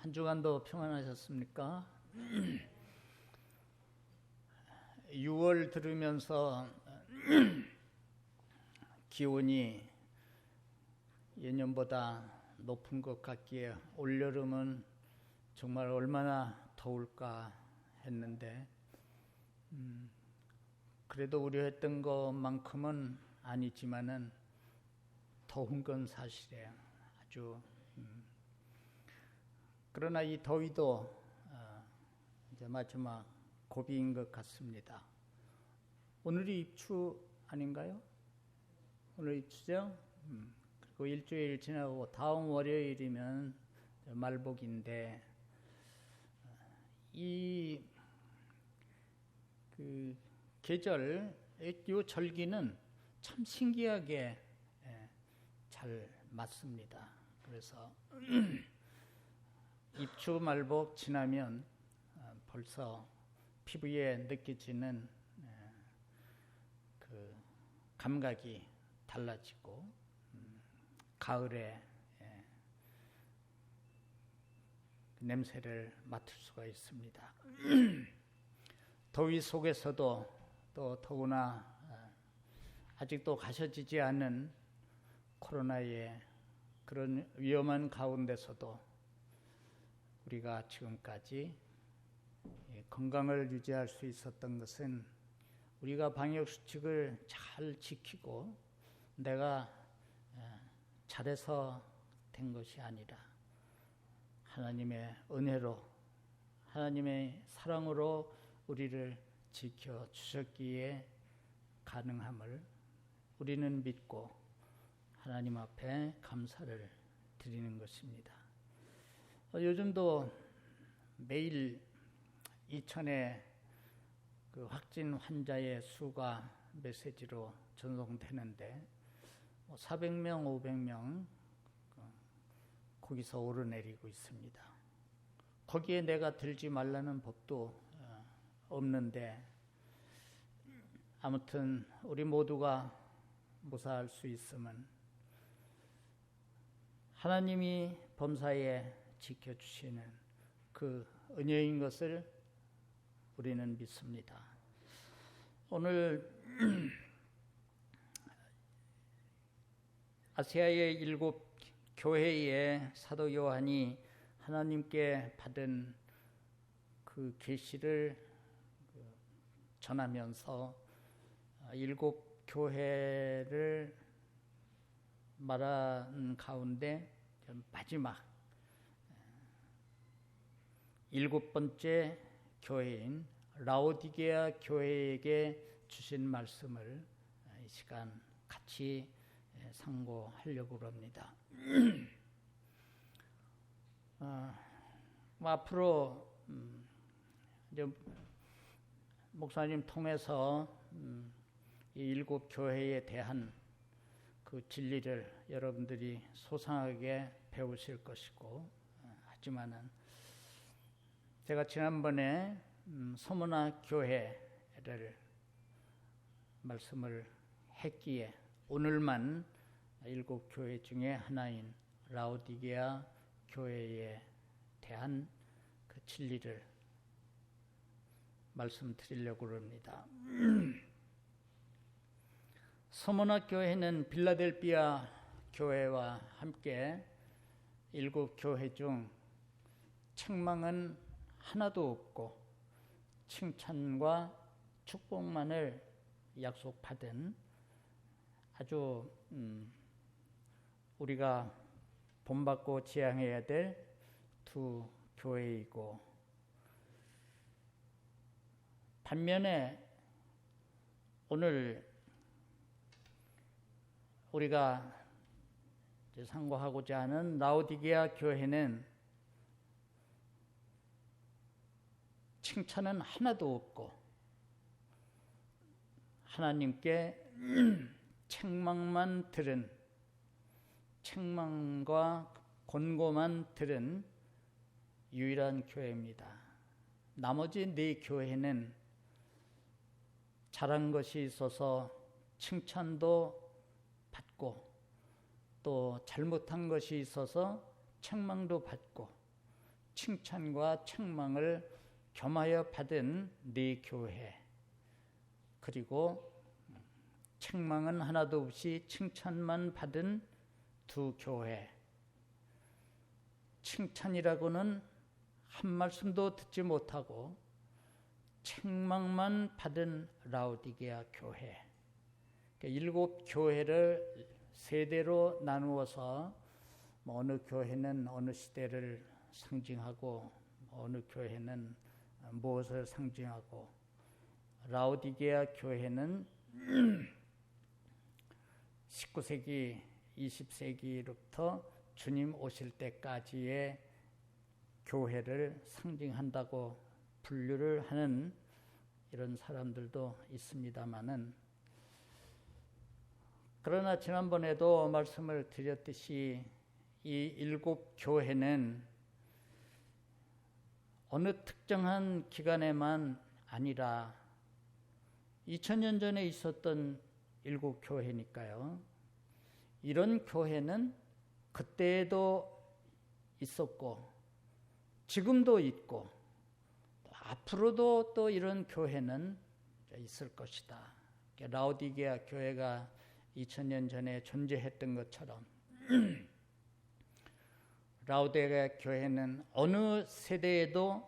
한 주간도 평안하셨습니까? 6월 들으면서 기온이 예년보다 높은 것 같기에 올여름은 정말 얼마나 더울까 했는데 그래도 우려했던 것만큼은 아니지만은 더운 건 사실이에요. 아주 그러나 이 더위도 이제 마지막 고비인 것 같습니다. 오늘이 입추 아닌가요? 오늘 입추죠? 그리고 일주일 지나고 다음 월요일이면 말복인데 이 계절, 이 절기는 참 신기하게 잘 맞습니다. 그래서 입추 말복 지나면 벌써 피부에 느껴지는 그 감각이 달라지고 가을에 냄새를 맡을 수가 있습니다. 더위 속에서도 또 더구나 아직도 가셔지지 않은 코로나의 그런 위험한 가운데서도 우리가 지금까지 건강을 유지할 수 있었던 것은 우리가 방역수칙을 잘 지키고 내가 잘해서 된 것이 아니라 하나님의 은혜로 하나님의 사랑으로 우리를 지켜주셨기에 가능함을 우리는 믿고 하나님 앞에 감사를 드리는 것입니다. 요즘도 매일 2,000의 그 확진 환자의 수가 메시지로 전송되는데 400명, 500명 거기서 오르내리고 있습니다. 거기에 내가 들지 말라는 법도 없는데 아무튼 우리 모두가 무사할 수 있으면 하나님이 범사에 지켜주시는 그 은혜인 것을 우리는 믿습니다. 오늘 아시아의 7 교회의 사도 요한이 하나님께 받은 그 계시를 전하면서 7 교회를 말한 가운데 마지막 7번째 교회인 라오디게아 교회에게 주신 말씀을 이 시간 같이 상고하려고 합니다. 앞으로 이제 목사님 통해서 이 7 교회에 대한 그 진리를 여러분들이 소상하게 배우실 것이고 하지만은 제가 지난번에 서문화 교회를 말씀을 했기에 오늘만 7 교회 중에 하나인 라오디게아 교회에 대한 그 진리를 말씀드리려고 합니다. 서문화 교회는 빌라델비아 교회와 함께 7 교회 중 책망은 하나도 없고 칭찬과 축복만을 약속받은 아주 우리가 본받고 지향해야 될 2 교회이고 반면에 오늘 우리가 상고하고자 하는 라오디게아 교회는 칭찬은 하나도 없고 하나님께 책망만 들은 책망과 권고만 들은 유일한 교회입니다. 나머지 4 교회는 잘한 것이 있어서 칭찬도 받고 또 잘못한 것이 있어서 책망도 받고 칭찬과 책망을 겸하여 받은 네 교회, 그리고 책망은 하나도 없이 칭찬만 받은 두 교회, 칭찬이라고는 한 말씀도 듣지 못하고 책망만 받은 라오디게아 교회, 일곱 교회를 세대로 나누어서 어느 교회는 어느 시대를 상징하고 어느 교회는 무엇을 상징하고, 라오디게아 교회는 19세기, 20세기로부터 주님 오실 때까지의 교회를 상징한다고 분류를 하는 이런 사람들도 있습니다마는, 그러나 지난번에도 말씀을 드렸듯이 이 일곱 교회는 어느 특정한 기간에만 아니라 2000년 전에 있었던 일곱 교회니까요. 이런 교회는 그때에도 있었고 지금도 있고 앞으로도 또 이런 교회는 있을 것이다. 라오디게아 교회가 2000년 전에 존재했던 것처럼 라오디게아 교회는 어느 세대에도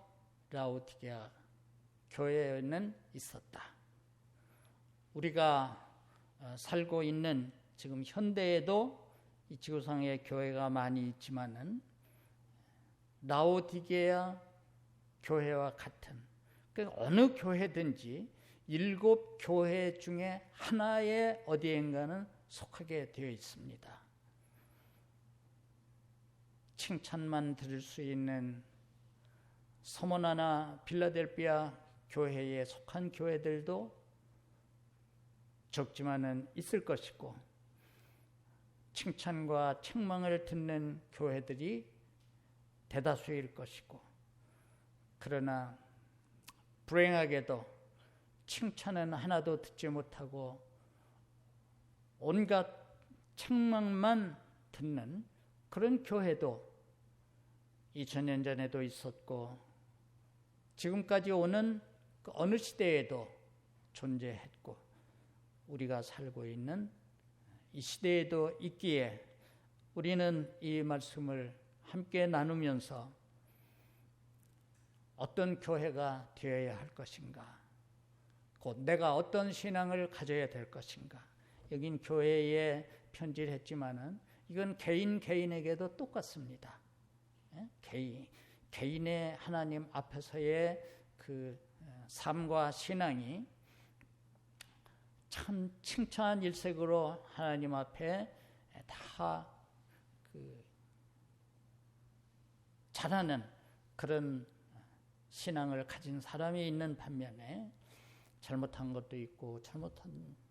라오디게아 교회는 있었다. 우리가 살고 있는 지금 현대에도 이 지구상에 교회가 많이 있지만은 라오디게아 교회와 같은, 어느 교회든지 일곱 교회 중에 하나의 어디엔가는 속하게 되어 있습니다. 칭찬만 들을 수 있는 서머나나 빌라델피아 교회에 속한 교회들도 적지만은 있을 것이고, 칭찬과 책망을 듣는 교회들이 대다수일 것이고, 그러나 불행하게도 칭찬은 하나도 듣지 못하고 온갖 책망만 듣는 그런 교회도 2000년 전에도 있었고 지금까지 오는 그 어느 시대에도 존재했고 우리가 살고 있는 이 시대에도 있기에 우리는 이 말씀을 함께 나누면서 어떤 교회가 되어야 할 것인가, 곧 내가 어떤 신앙을 가져야 될 것인가. 여긴 교회에 편지를 했지만은 이건 개인에게도 똑같습니다. 개인의 하나님 앞에서의 그 삶과 신앙이 참 칭찬 일색으로 하나님 앞에 다 잘하는 그런 신앙을 가진 사람이 있는 반면에 잘못한 것도 있고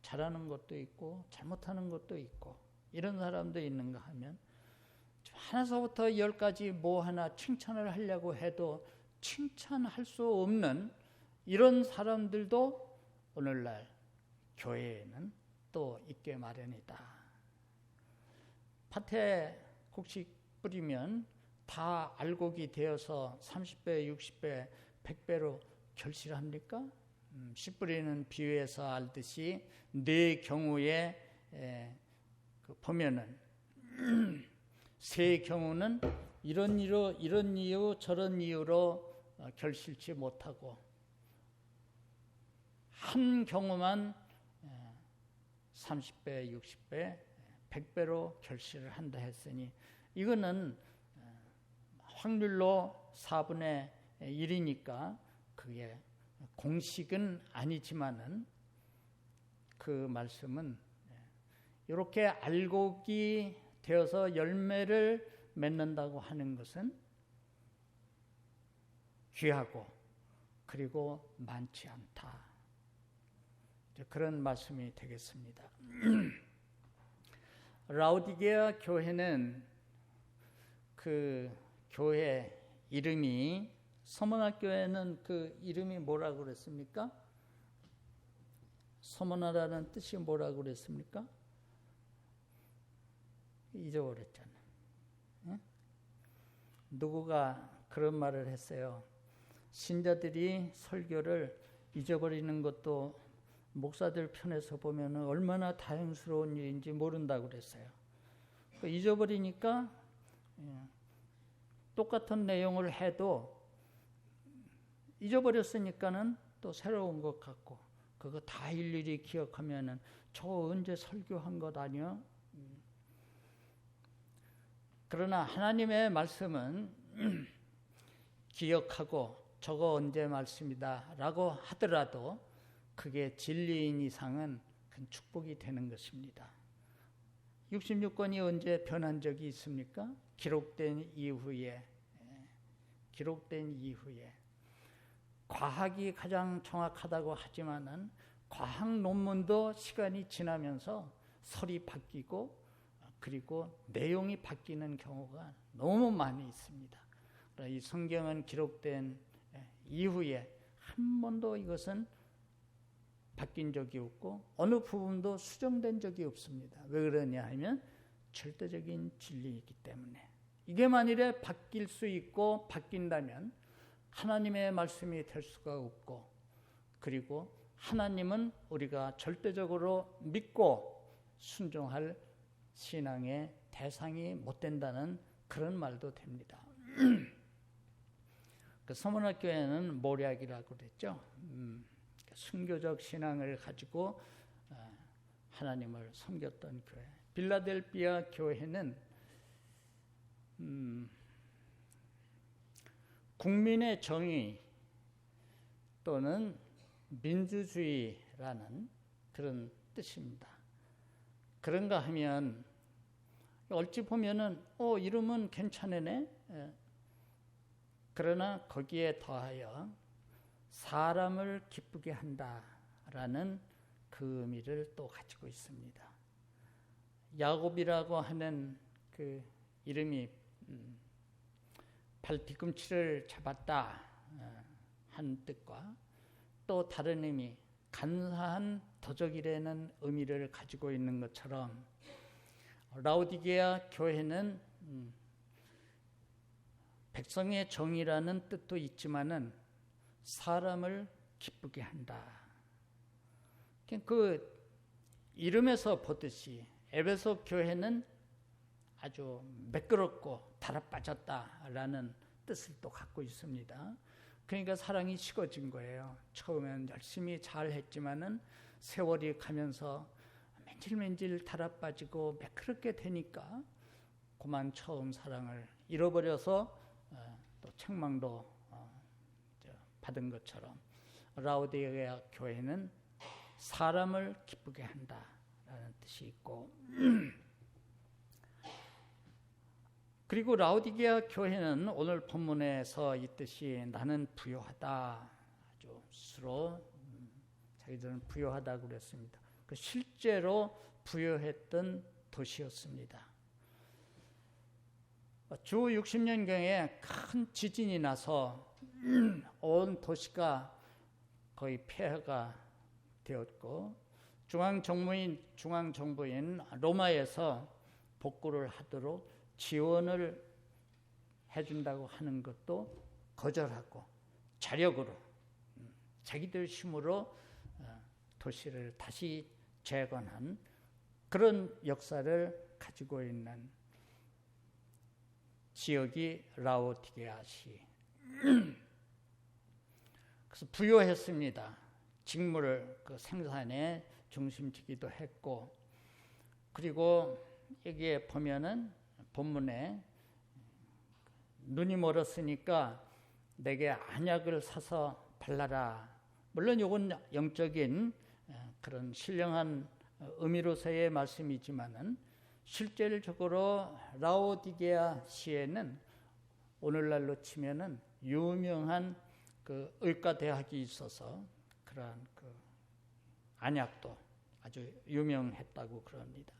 잘하는 것도 있고 잘못하는 것도 있고 이런 사람도 있는가 하면 하나서부터 10까지 뭐 하나 칭찬을 하려고 해도 칭찬할 수 없는 이런 사람들도 오늘날 교회에는 또 있게 마련이다. 밭에 곡식 뿌리면 다 알곡이 되어서 30배, 60배, 100배로 결실합니까? 씨 뿌리는 비유에서 알듯이 네 경우에 보면은 세 경우는 이런 이유 저런 이유로 결실치 못하고 한 경우만 30배, 60배, 100배로 결실을 한다 했으니 이거는 확률로 4분의 1이니까 그게 공식은 아니지만은 그 말씀은 이렇게 알곡이 되어서 열매를 맺는다고 하는 것은 귀하고 그리고 많지 않다. 그런 말씀이 되겠습니다. 라오디게아 교회는 그 교회 이름이 서머나 교회는 그 이름이 뭐라고 그랬습니까? 서머나라는 뜻이 뭐라고 그랬습니까? 잊어버렸잖아요. 예? 누구가 그런 말을 했어요. 신자들이 설교를 잊어버리는 것도 목사들 편에서 보면 얼마나 다행스러운 일인지 모른다고 그랬어요. 잊어버리니까 똑같은 내용을 해도 잊어버렸으니까는 또 새로운 것 같고, 그거 다 일일이 기억하면은 저 언제 설교한 것 아니야? 그러나 하나님의 말씀은 기억하고 저거 언제 말씀이다 라고 하더라도 그게 진리인 이상은 큰 축복이 되는 것입니다. 66권이 언제 변한 적이 있습니까? 기록된 이후에. 과학이 가장 정확하다고 하지만은 과학 논문도 시간이 지나면서 설이 바뀌고 그리고 내용이 바뀌는 경우가 너무 많이 있습니다. 이 성경은 기록된 이후에 한 번도 이것은 바뀐 적이 없고 어느 부분도 수정된 적이 없습니다. 왜 그러냐 하면 절대적인 진리이기 때문에. 이게 만일에 바뀔 수 있고 바뀐다면 하나님의 말씀이 될 수가 없고, 그리고 하나님은 우리가 절대적으로 믿고 순종할 신앙의 대상이 못 된다는 그런 말도 됩니다. 그 서문학교에는 모략이라고 그랬죠. 순교적 신앙을 가지고 하나님을 섬겼던 교회. 빌라델피아 교회는 국민의 정의 또는 민주주의라는 그런 뜻입니다. 그런가 하면 얼핏 보면은 이름은 괜찮으네. 그러나 거기에 더하여 사람을 기쁘게 한다라는 그 의미를 또 가지고 있습니다. 야곱이라고 하는 그 이름이 발 뒤꿈치를 잡았다 한 뜻과 또 다른 의미, 간사한 도적이라는 의미를 가지고 있는 것처럼 라오디게아 교회는 백성의 정의라는 뜻도 있지만은 사람을 기쁘게 한다. 그 이름에서 보듯이 에베소 교회는 아주 매끄럽고 달아빠졌다라는 뜻을 또 갖고 있습니다. 그러니까 사랑이 식어진 거예요. 처음엔 열심히 잘 했지만은 세월이 가면서 맨질맨질 달아빠지고 매끄럽게 되니까 그만 처음 사랑을 잃어버려서 또 책망도 받은 것처럼 라오디게아 교회는 사람을 기쁘게 한다라는 뜻이 있고 그리고 라오디게아 교회는 오늘 본문에서 있듯이 나는 부요하다, 아주 스스로 자기들은 부요하다고 그랬습니다. 그 실제로 부요했던 도시였습니다. 주 60년경에 큰 지진이 나서 온 도시가 거의 폐허가 되었고 중앙정부인 로마에서 복구를 하도록 지원을 해준다고 하는 것도 거절하고 자력으로 자기들 힘으로 도시를 다시 재건한 그런 역사를 가지고 있는 지역이 라오디게아시. 그래서 부유했습니다. 직물 그 생산의 중심지기도 했고, 그리고 여기에 보면은 본문에 눈이 멀었으니까 내게 안약을 사서 발라라. 물론 이건 영적인 그런 신령한 의미로서의 말씀이지만은 실질적으로 라오디게아 시에는 오늘날로 치면은 유명한 그 의과 대학이 있어서 그러한 그 안약도 아주 유명했다고 그럽니다.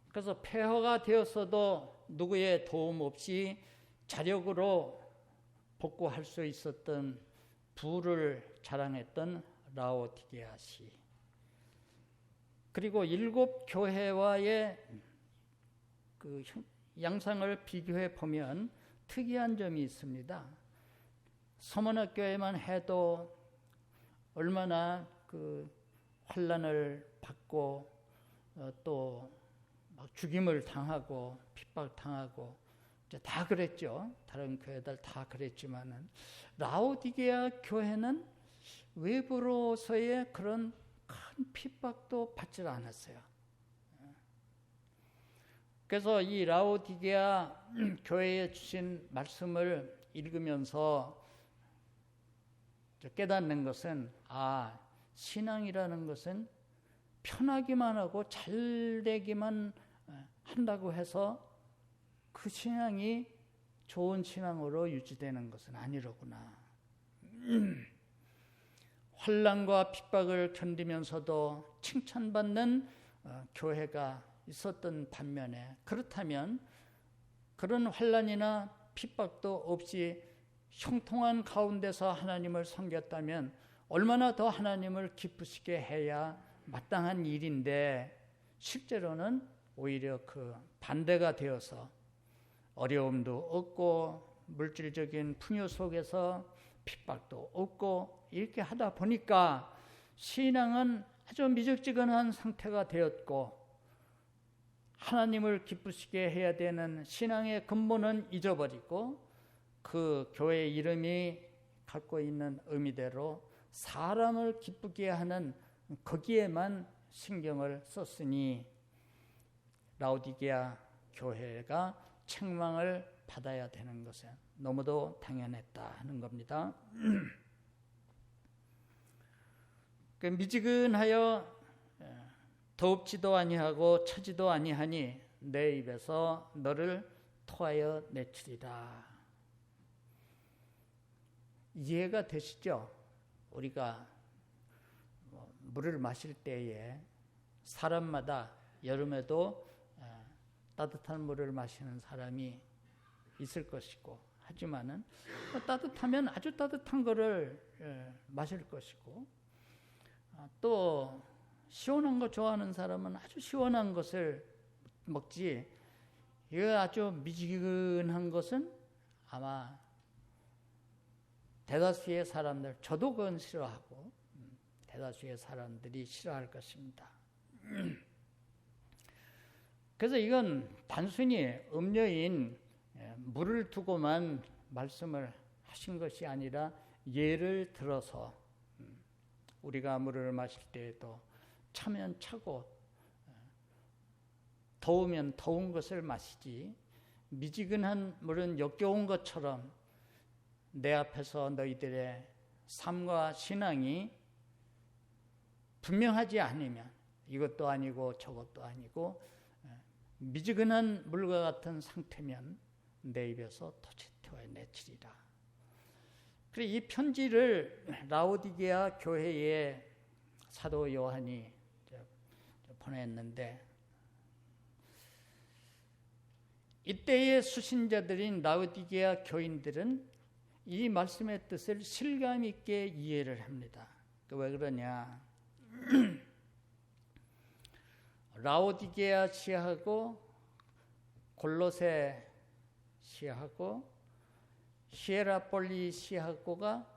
그래서 폐허가 되었어도 누구의 도움 없이 자력으로 복구할 수 있었던 부를 자랑했던 라오디게아시. 그리고 7 교회와의 그 양상을 비교해 보면 특이한 점이 있습니다. 서문화 교회만 해도 얼마나 그 환난을 받고 또 막 죽임을 당하고 핍박당하고 이제 다 그랬죠. 다른 교회들 다 그랬지만은 라오디게아 교회는 외부로서의 그런 큰 핍박도 받지 않았어요. 그래서 이 라오디게아 교회에 주신 말씀을 읽으면서 깨닫는 것은 신앙이라는 것은 편하기만 하고 잘 되기만 한다고 해서 그 신앙이 좋은 신앙으로 유지되는 것은 아니로구나. 환난과 핍박을 견디면서도 칭찬받는 교회가 있었던 반면에, 그렇다면 그런 환난이나 핍박도 없이 형통한 가운데서 하나님을 섬겼다면 얼마나 더 하나님을 기쁘시게 해야 마땅한 일인데, 실제로는 오히려 그 반대가 되어서 어려움도 없고 물질적인 풍요 속에서 핍박도 없고 이렇게 하다 보니까 신앙은 아주 미적지근한 상태가 되었고, 하나님을 기쁘시게 해야 되는 신앙의 근본은 잊어버리고 그 교회 이름이 갖고 있는 의미대로 사람을 기쁘게 하는 거기에만 신경을 썼으니 라오디게아 교회가 책망을 받아야 되는 것은 너무도 당연했다 하는 겁니다. 미지근하여 더웁지도 아니하고 차지도 아니하니 내 입에서 너를 토하여 내치리라. 이해가 되시죠? 우리가 물을 마실 때에 사람마다 여름에도 따뜻한 물을 마시는 사람이 있을 것이고, 하지만은 따뜻하면 아주 따뜻한 거를 마실 것이고, 또 시원한 거 좋아하는 사람은 아주 시원한 것을 먹지, 이거 아주 미지근한 것은 아마 대다수의 사람들, 저도 그건 싫어하고 대다수의 사람들이 싫어할 것입니다. 그래서 이건 단순히 음료인 물을 두고만 말씀을 하신 것이 아니라 예를 들어서 우리가 물을 마실 때에도 차면 차고 더우면 더운 것을 마시지, 미지근한 물은 역겨운 것처럼 내 앞에서 너희들의 삶과 신앙이 분명하지 않으면, 이것도 아니고 저것도 아니고 미지근한 물과 같은 상태면 내 입에서 토해 내치리라. 그래서 이 편지를 라오디게아 교회에 사도 요한이 보냈는데, 이때의 수신자들인 라오디게아 교인들은 이 말씀의 뜻을 실감 있게 이해를 합니다. 왜 그러냐? 라오디게아 시하고 골로새 시하고 히에라폴리 시하고가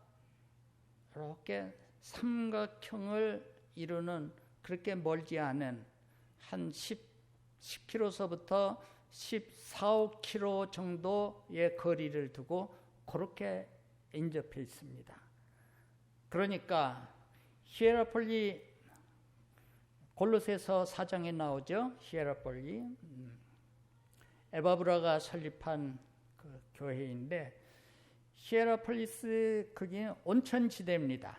이렇게 삼각형을 이루는, 그렇게 멀지 않은 한 10km서부터 14-15km 정도의 거리를 두고 그렇게 인접해 있습니다. 그러니까 히에라폴리, 골로새서 4장에 나오죠. 히에라폴리, 에바브라가 설립한 그 교회인데, 히에라폴리스 거기는 온천지대입니다.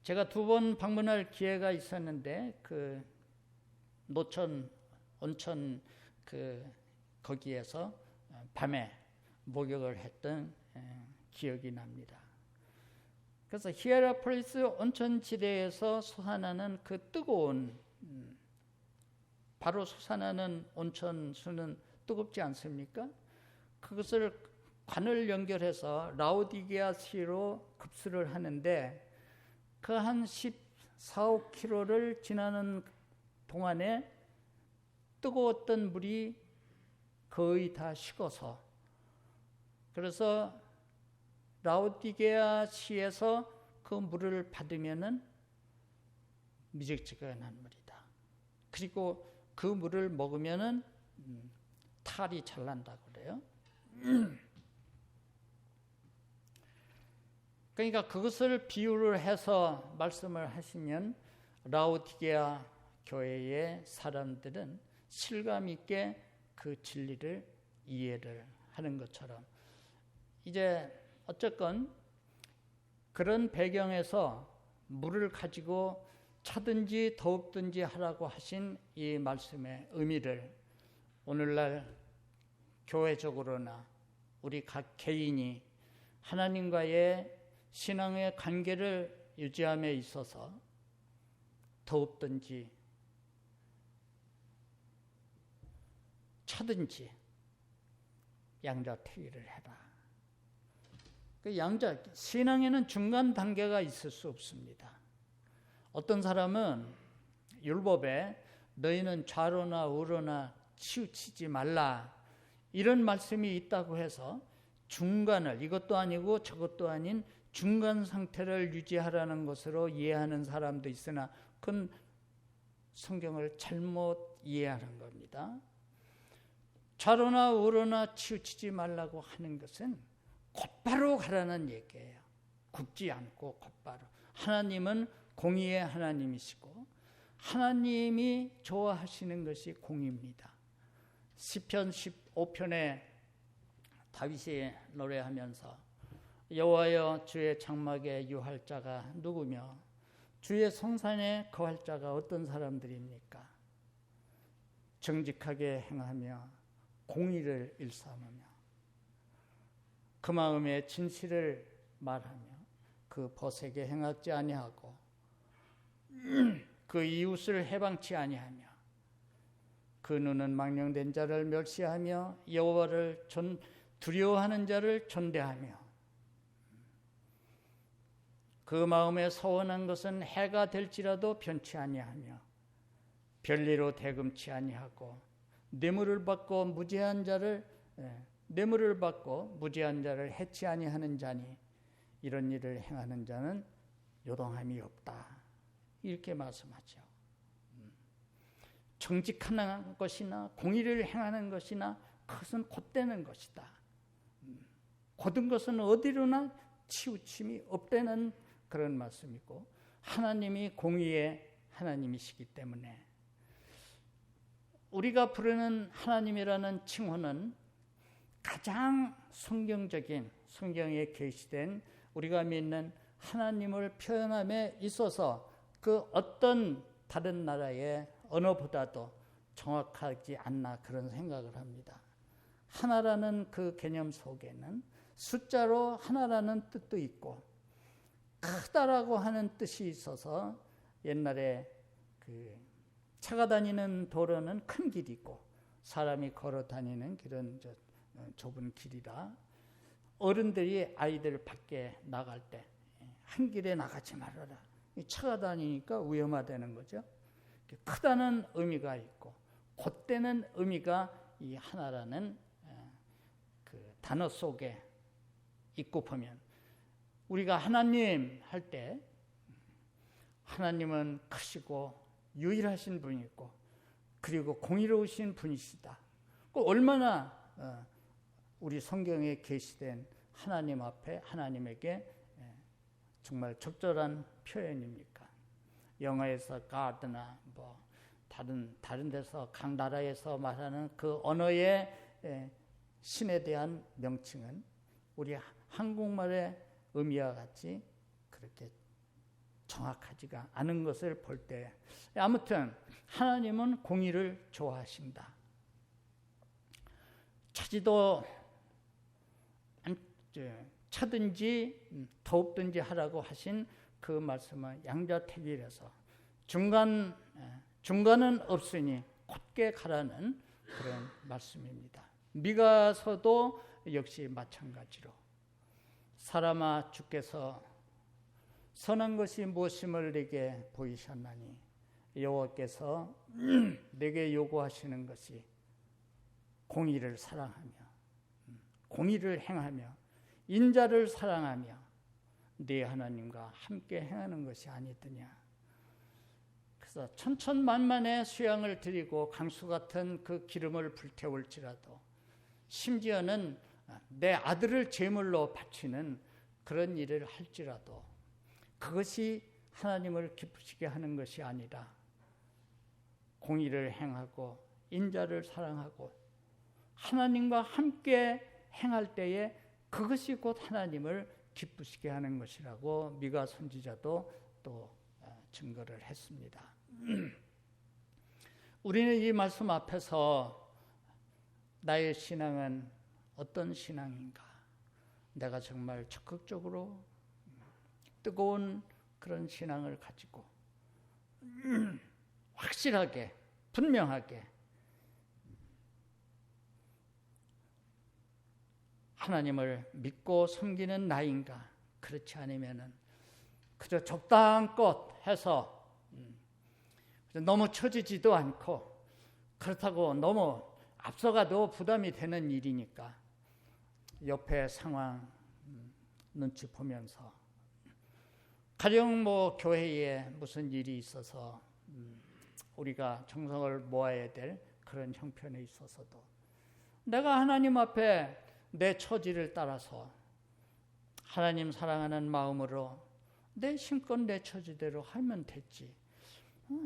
제가 2번 방문할 기회가 있었는데 그 노천 온천 거기에서 밤에 목욕을 했던 기억이 납니다. 그래서 히에라폴리스 온천지대에서 솟아나는 그 뜨거운, 바로 솟아나는 온천수는 뜨겁지 않습니까? 그것을 관을 연결해서 라오디게아시로 급수를 하는데, 그 한 14-15km를 지나는 동안에 뜨거웠던 물이 거의 다 식어서, 그래서 라오디게아 시에서 그 물을 받으면은 미적지근한 물이다. 그리고 그 물을 먹으면은 탈이 잘 난다고 그래요. 그러니까 그것을 비유를 해서 말씀을 하시면 라오디게아 교회의 사람들은 실감 있게 그 진리를 이해를 하는 것처럼, 이제 어쨌건 그런 배경에서 물을 가지고 차든지 더웁든지 하라고 하신 이 말씀의 의미를 오늘날 교회적으로나 우리 각 개인이 하나님과의 신앙의 관계를 유지함에 있어서 더웁든지 차든지 양자택일을 해라. 그 신앙에는 중간 단계가 있을 수 없습니다. 어떤 사람은 율법에 너희는 좌로나 우로나 치우치지 말라 이런 말씀이 있다고 해서 중간을, 이것도 아니고 저것도 아닌 중간 상태를 유지하라는 것으로 이해하는 사람도 있으나 그건 성경을 잘못 이해하는 겁니다. 좌로나 우로나 치우치지 말라고 하는 것은 곧바로 가라는 얘기예요. 굽지 않고 곧바로. 하나님은 공의의 하나님이시고 하나님이 좋아하시는 것이 공의입니다. 시편 15편에 다윗이 노래하면서 여호와여 주의 장막에 유할 자가 누구며 주의 성산에 거할 자가 어떤 사람들입니까? 정직하게 행하며 공의를 일삼으며 그 마음에 진실을 말하며 그 벗에게 행하지 아니하고 그 이웃을 해방치 아니하며 그 눈은 망령된 자를 멸시하며 여호와를 두려워하는 자를 존대하며 그 마음에 서원한 것은 해가 될지라도 변치 아니하며 별리로 대금치 아니하고 뇌물을 받고 무죄한 자를 해치 아니하는 자니 이런 일을 행하는 자는 요동함이 없다. 이렇게 말씀하죠. 정직한 것이나 공의를 행하는 것이나 그것은 곧되는 것이다. 곧은 것은 어디로나 치우침이 없다는 그런 말씀이고 하나님이 공의의 하나님이시기 때문에 우리가 부르는 하나님이라는 칭호는 가장 성경적인, 성경에 계시된 우리가 믿는 하나님을 표현함에 있어서 그 어떤 다른 나라의 언어보다도 정확하지 않나 그런 생각을 합니다. 하나라는 그 개념 속에는 숫자로 하나라는 뜻도 있고 크다라고 하는 뜻이 있어서 옛날에 그 차가 다니는 도로는 큰 길이 있고 사람이 걸어 다니는 길은 좁은 길이라 어른들이 아이들 밖에 나갈 때 한 길에 나가지 말아라. 차가 다니니까 위험하다는 거죠. 크다는 의미가 있고 곧되는 의미가 이 하나라는 그 단어 속에 있고 보면 우리가 하나님 할 때 하나님은 크시고 유일하신 분이고 그리고 공의로우신 분이시다. 얼마나 우리 성경에 계시된 하나님 앞에 하나님에게 정말 적절한 표현입니까? 영어에서 God나 다른 데서 각 나라에서 말하는 그 언어의 신에 대한 명칭은 우리 한국말의 의미와 같이 그렇게 정확하지가 않은 것을 볼 때 아무튼 하나님은 공의를 좋아하신다. 차든지 더웁든지 하라고 하신 그 말씀은 양자택일해서 중간은 없으니 곧게 가라는 그런 말씀입니다. 미가서도 역시 마찬가지로 사람아 주께서 선한 것이 무엇임을 내게 보이셨나니 여호와께서 내게 요구하시는 것이 공의를 사랑하며 공의를 행하며 인자를 사랑하며 네 하나님과 함께 행하는 것이 아니더냐. 그래서 천천만만의 수양을 드리고 강수 같은 그 기름을 불태울지라도 심지어는 내 아들을 제물로 바치는 그런 일을 할지라도 그것이 하나님을 기쁘시게 하는 것이 아니라 공의를 행하고 인자를 사랑하고 하나님과 함께 행할 때에 그것이 곧 하나님을 기쁘시게 하는 것이라고 미가 선지자도 또 증거를 했습니다. 우리는 이 말씀 앞에서 나의 신앙은 어떤 신앙인가? 내가 정말 적극적으로 뜨거운 그런 신앙을 가지고 확실하게 분명하게 하나님을 믿고 섬기는 나인가? 그렇지 않으면은 그저 적당껏 해서 너무 처지지도 않고 그렇다고 너무 앞서가도 부담이 되는 일이니까 옆에 상황 눈치 보면서 가령 교회에 무슨 일이 있어서 우리가 정성을 모아야 될 그런 형편에 있어서도 내가 하나님 앞에 내 처지를 따라서 하나님 사랑하는 마음으로 내 심껏 내 처지대로 하면 됐지.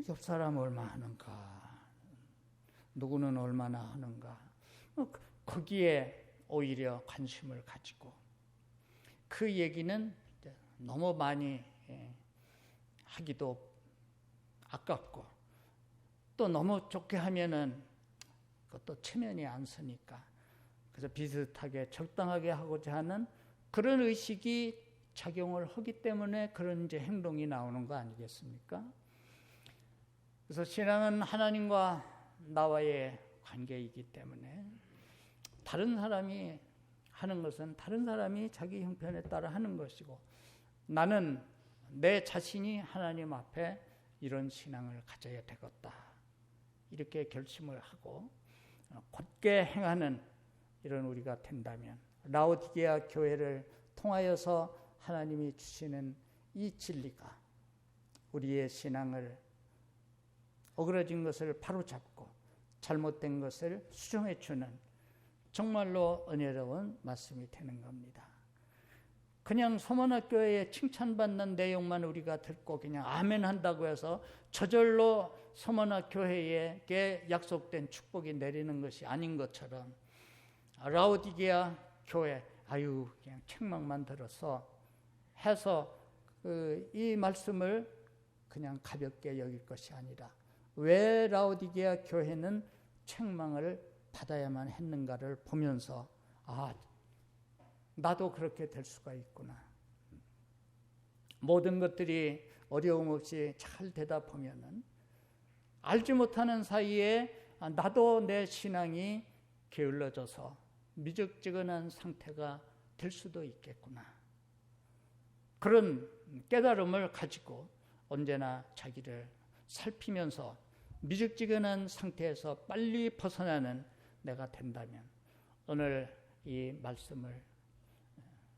옆 사람 얼마 하는가? 누구는 얼마나 하는가? 거기에 오히려 관심을 가지고 그 얘기는 너무 많이 하기도 아깝고 또 너무 좁게 하면은 그것도 체면이 안 서니까 그래서 비슷하게 적당하게 하고자 하는 그런 의식이 작용을 하기 때문에 그런 이제 행동이 나오는 거 아니겠습니까? 그래서 신앙은 하나님과 나와의 관계이기 때문에 다른 사람이 하는 것은 다른 사람이 자기 형편에 따라 하는 것이고 나는 내 자신이 하나님 앞에 이런 신앙을 가져야 되겠다. 이렇게 결심을 하고 곧게 행하는 이런 우리가 된다면 라오디게아 교회를 통하여서 하나님이 주시는 이 진리가 우리의 신앙을 어그러진 것을 바로잡고 잘못된 것을 수정해 주는 정말로 은혜로운 말씀이 되는 겁니다. 그냥 서문학교에 칭찬받는 내용만 우리가 듣고 그냥 아멘 한다고 해서 저절로 서문학교회에게 약속된 축복이 내리는 것이 아닌 것처럼 라오디게아 교회 그냥 책망만 들어서 해서 이 말씀을 그냥 가볍게 여길 것이 아니라 왜 라오디게아 교회는 책망을 받아야만 했는가를 보면서 나도 그렇게 될 수가 있구나. 모든 것들이 어려움 없이 잘 되다 보면은 알지 못하는 사이에 나도 내 신앙이 게을러져서 미적지근한 상태가 될 수도 있겠구나. 그런 깨달음을 가지고 언제나 자기를 살피면서 미적지근한 상태에서 빨리 벗어나는 내가 된다면 오늘 이 말씀을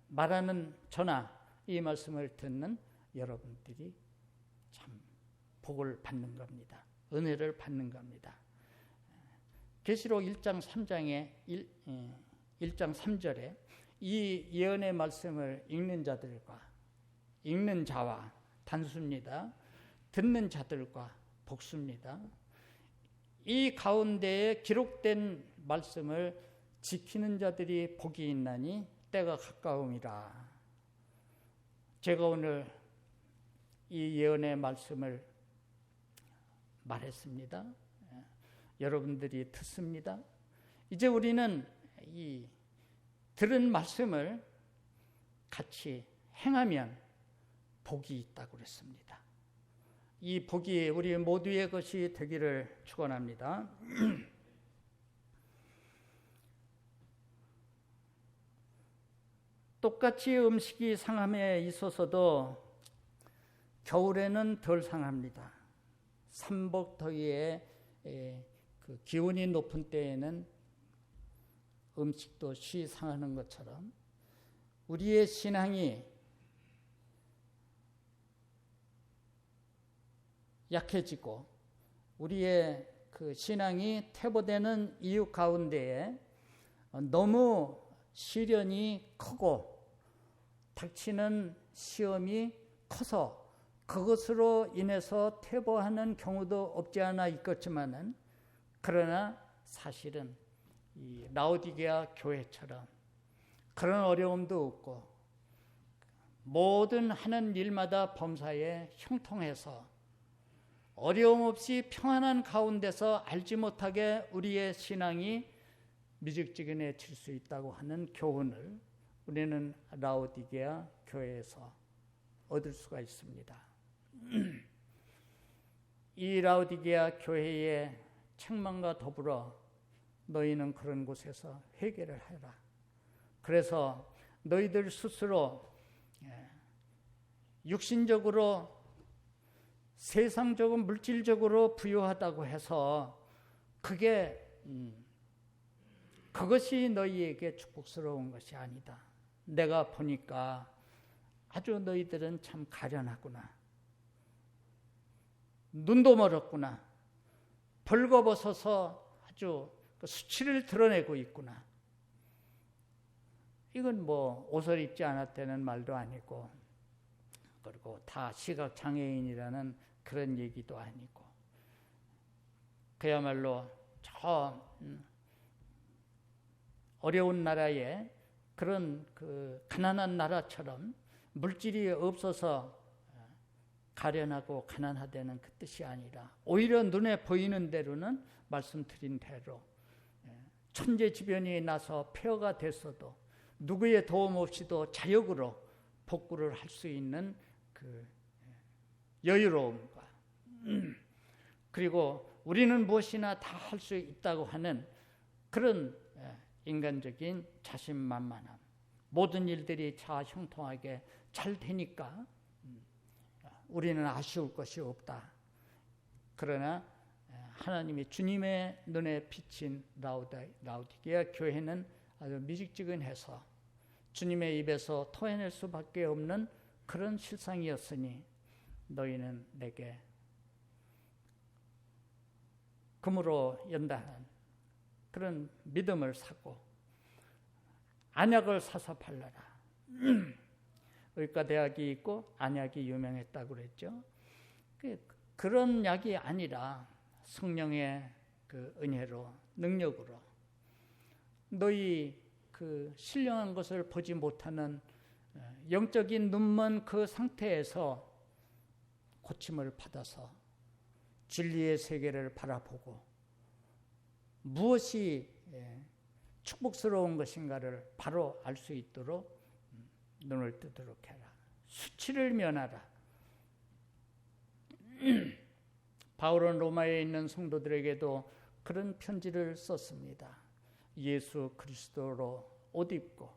말하는 저나 이 말씀을 듣는 여러분들이 참 복을 받는 겁니다. 은혜를 받는 겁니다. 계시록 1장 3장에 1장 3절에 이 예언의 말씀을 읽는 자들과 읽는 자와 단수입니다. 듣는 자들과 복수입니다. 이 가운데에 기록된 말씀을 지키는 자들이 복이 있나니 때가 가까움이라. 제가 오늘 이 예언의 말씀을 말했습니다. 여러분들이 듣습니다. 이제 우리는 이 들은 말씀을 같이 행하면 복이 있다고 그랬습니다. 이 복이 우리 모두의 것이 되기를 축원합니다. 똑같이 음식이 상함에 있어서도 겨울에는 덜 상합니다. 삼복더위에 그 기온이 높은 때에는 음식도 쉬 상하는 것처럼 우리의 신앙이 약해지고 우리의 그 신앙이 퇴보되는 이유 가운데에 너무 시련이 크고 닥치는 시험이 커서 그것으로 인해서 퇴보하는 경우도 없지 않아 있겠지만은, 그러나 사실은 이 라오디게아 교회처럼 그런 어려움도 없고 모든 하는 일마다 범사에 형통해서 어려움 없이 평안한 가운데서 알지 못하게 우리의 신앙이 미직지근해질 수 있다고 하는 교훈을 우리는 라오디게아 교회에서 얻을 수가 있습니다. 이 라오디게아 교회의 책망과 더불어 너희는 그런 곳에서 회개를 해라. 그래서 너희들 스스로 육신적으로 세상적으로 물질적으로 부유하다고 해서 그것이 너희에게 축복스러운 것이 아니다. 내가 보니까 아주 너희들은 참 가련하구나. 눈도 멀었구나. 벌거벗어서 아주 수치를 드러내고 있구나. 이건 뭐 옷을 입지 않았다는 말도 아니고, 그리고 다 시각장애인이라는 그런 얘기도 아니고, 그야말로 저 어려운 나라에 그런 그 가난한 나라처럼 물질이 없어서 가련하고 가난하다는 그 뜻이 아니라, 오히려 눈에 보이는 대로는 말씀드린 대로 천재지변이 나서 폐허가 됐어도 누구의 도움 없이도 자력으로 복구를 할 수 있는 그 여유로움과, 그리고 우리는 무엇이나 다 할 수 있다고 하는 그런 인간적인 자신만만함, 모든 일들이 다 형통하게 잘 되니까 우리는 아쉬울 것이 없다. 그러나 하나님이 주님의 눈에 비친 라오디게아 교회는 아주 미직지근해서 주님의 입에서 토해낼 수밖에 없는 그런 실상이었으니 너희는 내게 금으로 연단한 그런 믿음을 사고 안약을 사서 팔라라. 의과대학이 있고 안약이 유명했다고 그랬죠. 그런 약이 아니라 성령의 그 은혜로, 능력으로 너희 그 신령한 것을 보지 못하는 영적인 눈먼 그 상태에서 고침을 받아서 진리의 세계를 바라보고 무엇이 축복스러운 것인가를 바로 알 수 있도록 눈을 뜨도록 해라. 수치를 면하라. 바울은 로마에 있는 성도들에게도 그런 편지를 썼습니다. 예수 그리스도로 옷 입고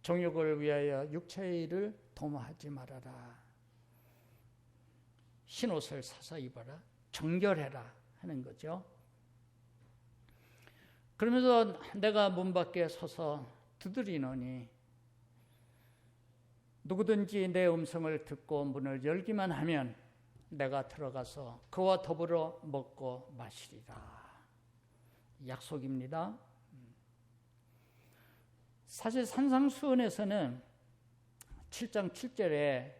정욕을 위하여 육체의 일을 도모하지 말아라. 흰옷을 사서 입어라. 정결해라 하는 거죠. 그러면서 내가 문 밖에 서서 두드리노니 누구든지 내 음성을 듣고 문을 열기만 하면 내가 들어가서 그와 더불어 먹고 마시리라. 약속입니다. 사실 산상수훈에서는 7장 7절에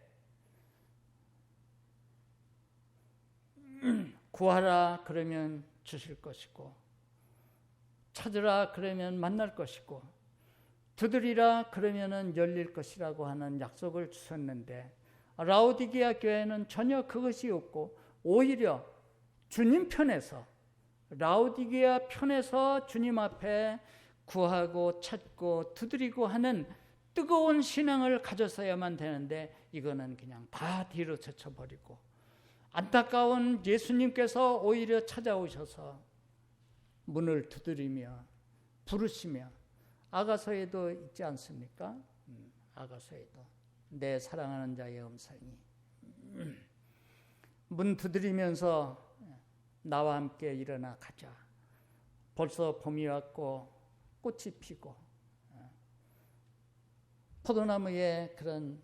구하라 그러면 주실 것이고, 찾으라 그러면 만날 것이고, 두드리라 그러면은 열릴 것이라고 하는 약속을 주셨는데, 라오디게아 교회는 전혀 그것이 없고 오히려 주님 편에서, 라오디게아 편에서 주님 앞에 구하고 찾고 두드리고 하는 뜨거운 신앙을 가졌어야만 되는데, 이거는 그냥 다 뒤로 젖혀버리고 안타까운 예수님께서 오히려 찾아오셔서 문을 두드리며 부르시며, 아가서에도 있지 않습니까? 아가서에도 내 사랑하는 자의 음성이 문 두드리면서 나와 함께 일어나 가자. 벌써 봄이 왔고 꽃이 피고 포도나무에 그런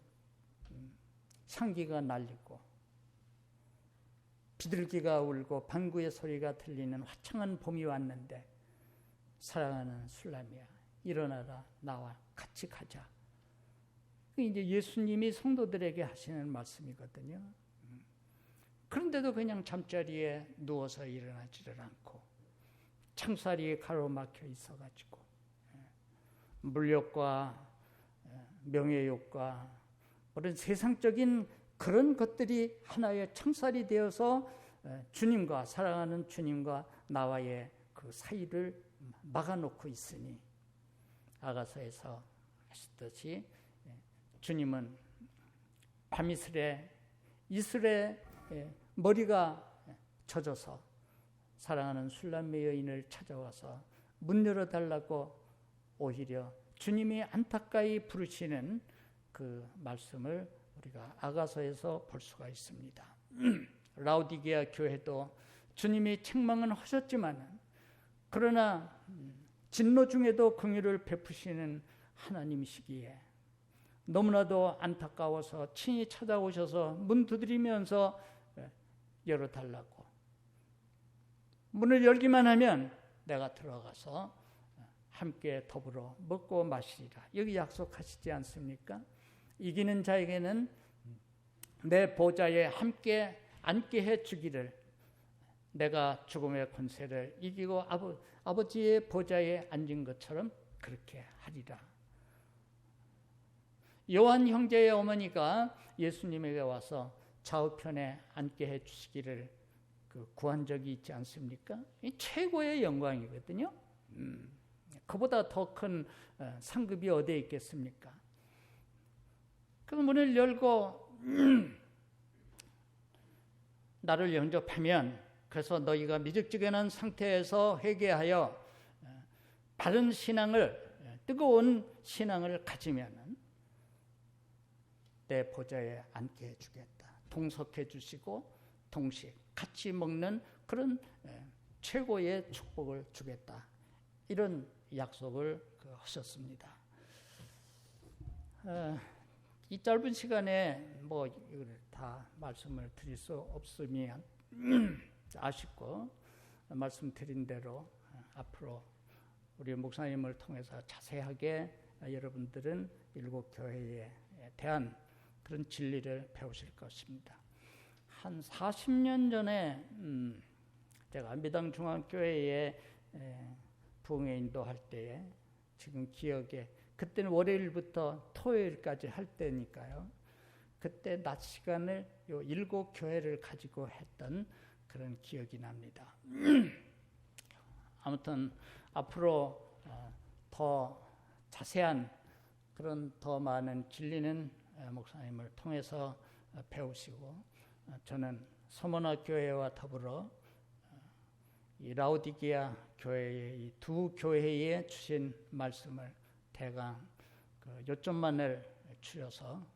향기가 날리고 비둘기가 울고 방구의 소리가 들리는 화창한 봄이 왔는데 사랑하는 술람이야, 일어나라, 나와 같이 가자. 이제 예수님이 성도들에게 하시는 말씀이거든요. 그런데도 그냥 잠자리에 누워서 일어나지를 않고 창살이 가로막혀 있어가지고 물욕과 명예욕과 그런 세상적인 그런 것들이 하나의 창살이 되어서 주님과, 사랑하는 주님과 나와의 그 사이를 막아놓고 있으니, 아가서에서 하시듯이 주님은 이슬에 머리가 젖어서 사랑하는 술람 여인을 찾아와서 문 열어달라고 오히려 주님이 안타까이 부르시는 그 말씀을 우리가 아가서에서 볼 수가 있습니다. 라오디게아 교회도 주님이 책망은 하셨지만 그러나 진노 중에도 긍휼을 베푸시는 하나님이시기에 너무나도 안타까워서 친히 찾아오셔서 문 두드리면서 열어달라고, 문을 열기만 하면 내가 들어가서 함께 더불어 먹고 마시리라, 여기 약속하시지 않습니까? 이기는 자에게는 내 보좌에 함께 앉게 해주기를, 내가 죽음의 권세를 이기고 아버지의 보좌에 앉은 것처럼 그렇게 하리라. 요한 형제의 어머니가 예수님에게 와서 좌우편에 앉게 해주시기를 구한 적이 있지 않습니까? 이 최고의 영광이거든요. 그보다 더 큰 상급이 어디에 있겠습니까? 그 문을 열고 나를 영접하면, 그래서 너희가 미적지근한 상태에서 회개하여 바른 신앙을, 뜨거운 신앙을 가지면 내 보좌에 앉게 해주겠다. 동석해 주시고 동식 같이 먹는 그런 최고의 축복을 주겠다. 이런 약속을 하셨습니다. 이 짧은 시간에 뭐 이걸 다 말씀을 드릴 수 없으니 아쉽고, 말씀드린 대로 앞으로 우리 목사님을 통해서 자세하게 여러분들은 일곱 교회에 대한 그런 진리를 배우실 것입니다. 한 40년 전에 제가 미당 중앙교회에 부흥회 인도할 때에, 지금 기억에, 그때는 월요일부터 토요일까지 할 때니까요. 그때 낮 시간을 요 일곱 교회를 가지고 했던 그런 기억이 납니다. 아무튼 앞으로 더 자세한 그런 더 많은 진리는 목사님을 통해서 배우시고, 저는 서머나 교회와 더불어 이 라오디게아 교회의 이 두 교회에 주신 말씀을 대강 요점만을 추려서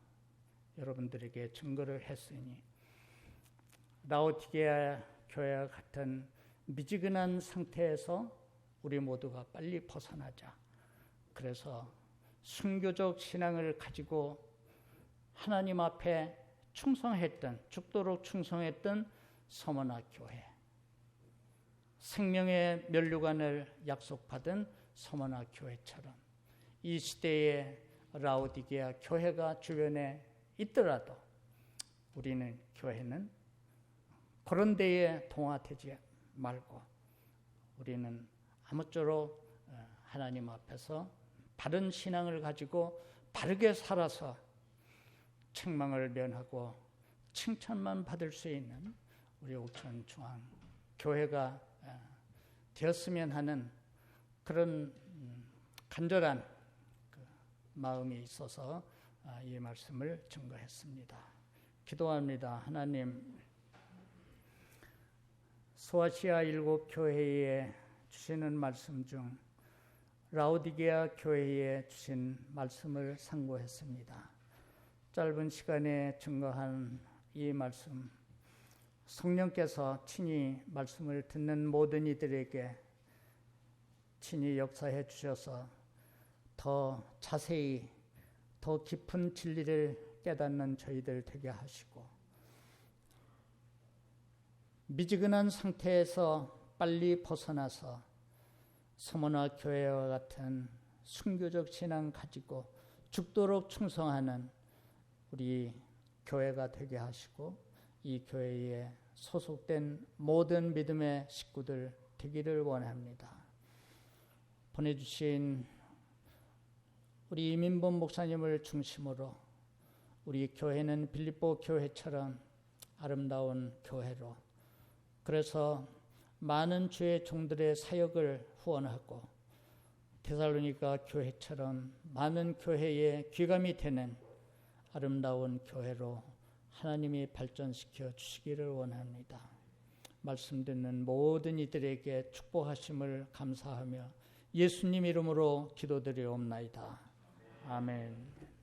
여러분들에게 증거를 했으니, 라오디게아 교회와 같은 미지근한 상태에서 우리 모두가 빨리 벗어나자. 그래서 순교적 신앙을 가지고 하나님 앞에 충성했던, 죽도록 충성했던 서머나 교회, 생명의 면류관을 약속받은 서머나 교회처럼 이 시대의 라오디게아 교회가 주변에 있더라도 우리는, 교회는 그런 데에 동화되지 말고 우리는 아무쪼록 하나님 앞에서 바른 신앙을 가지고 바르게 살아서 책망을 면하고 칭찬만 받을 수 있는 우리 옥천 중앙 교회가 되었으면 하는 그런 간절한 마음이 있어서 이 말씀을 증거했습니다. 기도합니다. 하나님, 소아시아 일곱 교회에 주시는 말씀 중 라오디게아 교회에 주신 말씀을 상고했습니다. 짧은 시간에 증거한 이 말씀, 성령께서 친히 말씀을 듣는 모든 이들에게 친히 역사해 주셔서 더 자세히 더 깊은 진리를 깨닫는 저희들 되게 하시고 미지근한 상태에서 빨리 벗어나서 서머나 교회와 같은 순교적 신앙 가지고 죽도록 충성하는 우리 교회가 되게 하시고 이 교회에 소속된 모든 믿음의 식구들 되기를 원합니다. 보내주신 우리 이민범 목사님을 중심으로 우리 교회는 빌립보 교회처럼 아름다운 교회로 그래서 많은 주의 종들의 사역을 후원하고 데살로니가 교회처럼 많은 교회에 귀감이 되는 아름다운 교회로 하나님이 발전시켜 주시기를 원합니다. 말씀 듣는 모든 이들에게 축복하심을 감사하며 예수님 이름으로 기도드리옵나이다. 아멘.